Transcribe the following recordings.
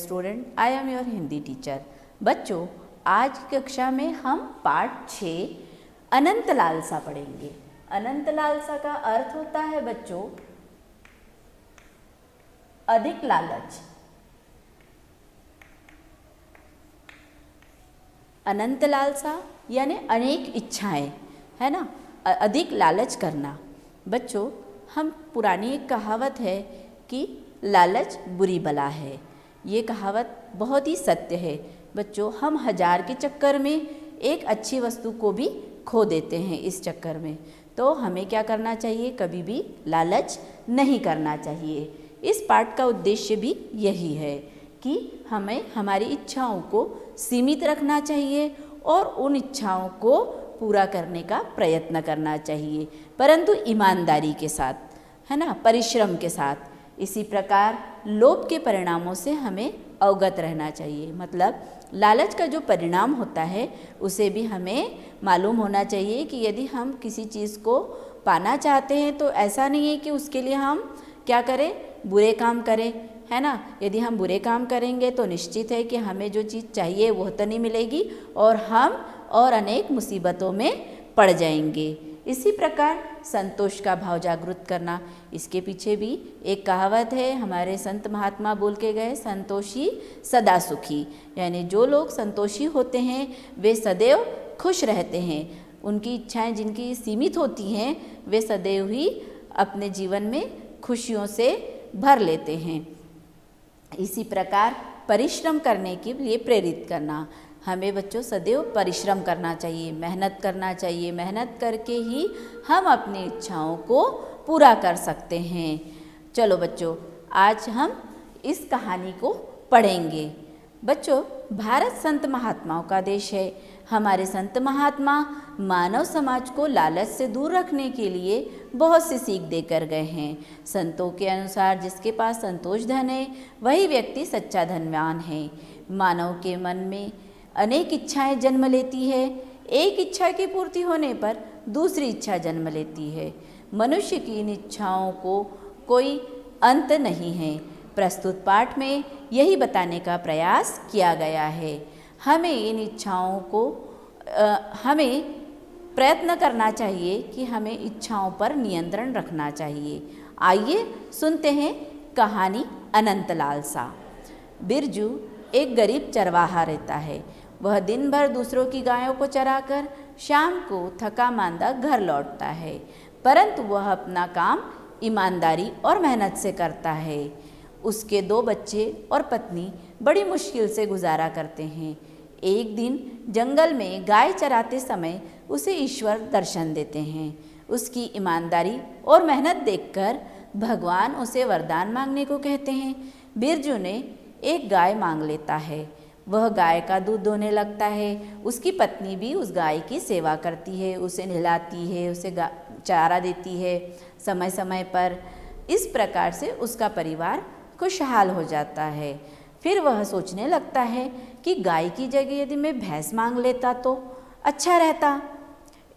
Student, I am your Hindi teacher. बच्चों, आज की कक्षा में हम पाठ 6 अनंत लालसा पढ़ेंगे। अनंत लालसा का अर्थ होता है बच्चों अधिक लालच। अनंत लालसा यानी अनेक इच्छाएं, है ना, अधिक लालच करना। बच्चों, हम पुरानी एक कहावत है कि लालच बुरी बला है। ये कहावत बहुत ही सत्य है। बच्चों, हम 1000 के चक्कर में एक अच्छी वस्तु को भी खो देते हैं। इस चक्कर में तो हमें क्या करना चाहिए, कभी भी लालच नहीं करना चाहिए। इस पाठ का उद्देश्य भी यही है कि हमें हमारी इच्छाओं को सीमित रखना चाहिए और उन इच्छाओं को पूरा करने का प्रयत्न करना चाहिए, परंतु ईमानदारी के साथ, है ना, परिश्रम के साथ। इसी प्रकार लोभ के परिणामों से हमें अवगत रहना चाहिए। मतलब लालच का जो परिणाम होता है उसे भी हमें मालूम होना चाहिए कि यदि हम किसी चीज़ को पाना चाहते हैं तो ऐसा नहीं है कि उसके लिए हम क्या करें, बुरे काम करें, है ना। यदि हम बुरे काम करेंगे तो निश्चित है कि हमें जो चीज़ चाहिए वह तो नहीं मिलेगी और हम और अनेक मुसीबतों में पड़ जाएंगे। इसी प्रकार संतोष का भाव जागृत करना, इसके पीछे भी एक कहावत है, हमारे संत महात्मा बोल के गए, संतोषी सदा सुखी। यानी जो लोग संतोषी होते हैं वे सदैव खुश रहते हैं। उनकी इच्छाएं जिनकी सीमित होती हैं वे सदैव ही अपने जीवन में खुशियों से भर लेते हैं। इसी प्रकार परिश्रम करने के लिए प्रेरित करना। हमें बच्चों सदैव परिश्रम करना चाहिए, मेहनत करना चाहिए। मेहनत करके ही हम अपनी इच्छाओं को पूरा कर सकते हैं। चलो बच्चों, आज हम इस कहानी को पढ़ेंगे। बच्चों, भारत संत महात्माओं का देश है। हमारे संत महात्मा मानव समाज को लालच से दूर रखने के लिए बहुत सी सीख देकर गए हैं। संतों के अनुसार जिसके पास संतोष धन है वही व्यक्ति सच्चा धनवान है। मानव के मन में अनेक इच्छाएं जन्म लेती है। एक इच्छा की पूर्ति होने पर दूसरी इच्छा जन्म लेती है। मनुष्य की इन इच्छाओं को कोई अंत नहीं है। प्रस्तुत पाठ में यही बताने का प्रयास किया गया है। हमें इन इच्छाओं को हमें प्रयत्न करना चाहिए कि हमें इच्छाओं पर नियंत्रण रखना चाहिए। आइए सुनते हैं कहानी अनंत लालसा। बिरजू एक गरीब चरवाहा रहता है। वह दिन भर दूसरों की गायों को चराकर शाम को थका मांदा घर लौटता है, परंतु वह अपना काम ईमानदारी और मेहनत से करता है। उसके 2 बच्चे और पत्नी बड़ी मुश्किल से गुजारा करते हैं। एक दिन जंगल में गाय चराते समय उसे ईश्वर दर्शन देते हैं। उसकी ईमानदारी और मेहनत देखकर भगवान उसे वरदान मांगने को कहते हैं। बिरजू ने एक गाय मांग लेता है। वह गाय का दूध दोहने लगता है। उसकी पत्नी भी उस गाय की सेवा करती है, उसे नहलाती है, उसे चारा देती है समय समय पर। इस प्रकार से उसका परिवार खुशहाल हो जाता है। फिर वह सोचने लगता है कि गाय की जगह यदि मैं भैंस मांग लेता तो अच्छा रहता।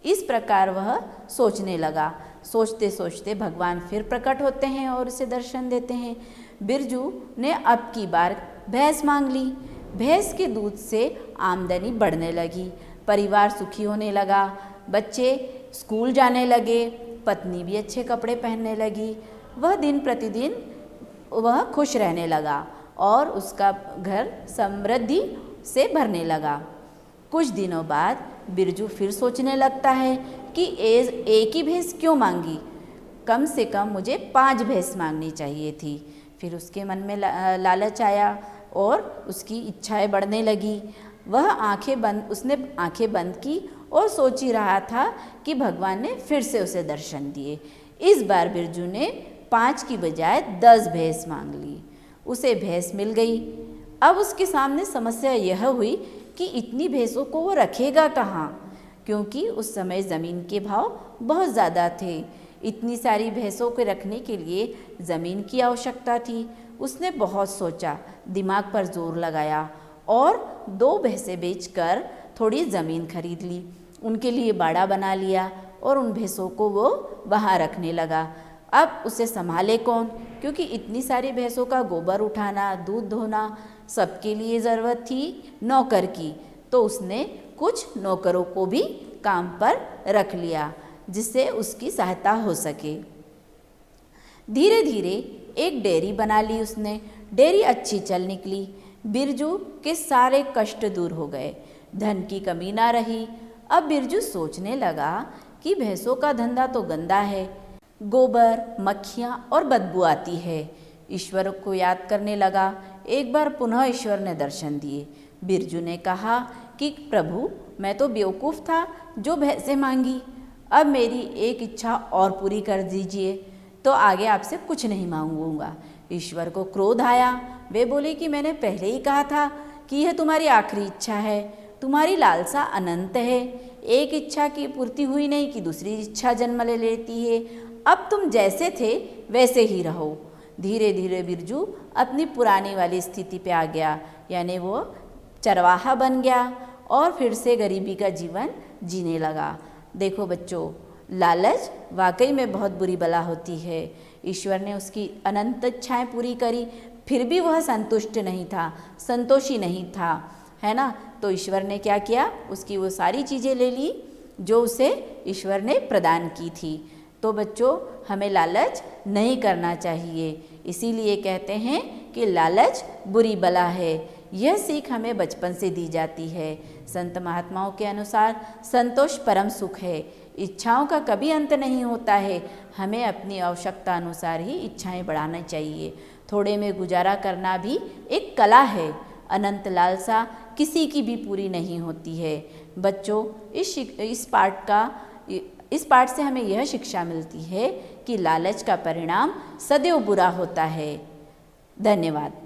इस प्रकार वह सोचने लगा। सोचते सोचते भगवान फिर प्रकट होते हैं और उसे दर्शन देते हैं। बिरजू ने अब की बार भैंस मांग ली। भैंस के दूध से आमदनी बढ़ने लगी, परिवार सुखी होने लगा, बच्चे स्कूल जाने लगे, पत्नी भी अच्छे कपड़े पहनने लगी। वह दिन प्रतिदिन वह खुश रहने लगा और उसका घर समृद्धि से भरने लगा। कुछ दिनों बाद बिरजू फिर सोचने लगता है कि एक ही भैंस क्यों मांगी, कम से कम मुझे 5 भैंस मांगनी चाहिए थी। फिर उसके मन में लालच आया और उसकी इच्छाएं बढ़ने लगी। उसने आंखें बंद की और सोच ही रहा था कि भगवान ने फिर से उसे दर्शन दिए। इस बार बिरजू ने 5 की बजाय 10 भैंस मांग ली। उसे भैंस मिल गई। अब उसके सामने समस्या यह हुई कि इतनी भैंसों को वो रखेगा कहाँ, क्योंकि उस समय ज़मीन के भाव बहुत ज़्यादा थे। इतनी सारी भैंसों को रखने के लिए ज़मीन की आवश्यकता थी। उसने बहुत सोचा, दिमाग पर जोर लगाया और 2 भैंसें बेचकर थोड़ी ज़मीन खरीद ली। उनके लिए बाड़ा बना लिया और उन भैंसों को वो वहाँ रखने लगा। अब उसे संभाले कौन, क्योंकि इतनी सारी भैंसों का गोबर उठाना, दूध धोना सबके लिए ज़रूरत थी नौकर की, तो उसने कुछ नौकरों को भी काम पर रख लिया जिससे उसकी सहायता हो सके। धीरे धीरे एक डेयरी बना ली उसने। डेयरी अच्छी चल निकली। बिरजू के सारे कष्ट दूर हो गए, धन की कमी ना रही। अब बिरजू सोचने लगा कि भैंसों का धंधा तो गंदा है, गोबर, मक्खियाँ और बदबू आती है। ईश्वर को याद करने लगा। एक बार पुनः ईश्वर ने दर्शन दिए। बिरजू ने कहा कि प्रभु, मैं तो बेवकूफ़ था जो भैंसें मांगी, अब मेरी एक इच्छा और पूरी कर दीजिए, तो आगे आपसे कुछ नहीं मांगूंगा। ईश्वर को क्रोध आया। वे बोले कि मैंने पहले ही कहा था कि यह तुम्हारी आखिरी इच्छा है, तुम्हारी लालसा अनंत है, एक इच्छा की पूर्ति हुई नहीं कि दूसरी इच्छा जन्म ले लेती है। अब तुम जैसे थे वैसे ही रहो। धीरे धीरे बिरजू अपनी पुरानी वाली स्थिति पे आ गया, यानी वो चरवाहा बन गया और फिर से गरीबी का जीवन जीने लगा। देखो बच्चों, लालच वाकई में बहुत बुरी बला होती है। ईश्वर ने उसकी अनंत इच्छाएं पूरी करी, फिर भी वह संतुष्ट नहीं था, संतोषी नहीं था, है ना। तो ईश्वर ने क्या किया, उसकी वो सारी चीज़ें ले ली जो उसे ईश्वर ने प्रदान की थी। तो बच्चों, हमें लालच नहीं करना चाहिए। इसीलिए कहते हैं कि लालच बुरी बला है। यह सीख हमें बचपन से दी जाती है। संत महात्माओं के अनुसार संतोष परम सुख है। इच्छाओं का कभी अंत नहीं होता है। हमें अपनी आवश्यकता अनुसार ही इच्छाएं बढ़ाना चाहिए। थोड़े में गुजारा करना भी एक कला है। अनंत लालसा किसी की भी पूरी नहीं होती है। बच्चों, इस पाठ से हमें यह शिक्षा मिलती है कि लालच का परिणाम सदैव बुरा होता है। धन्यवाद।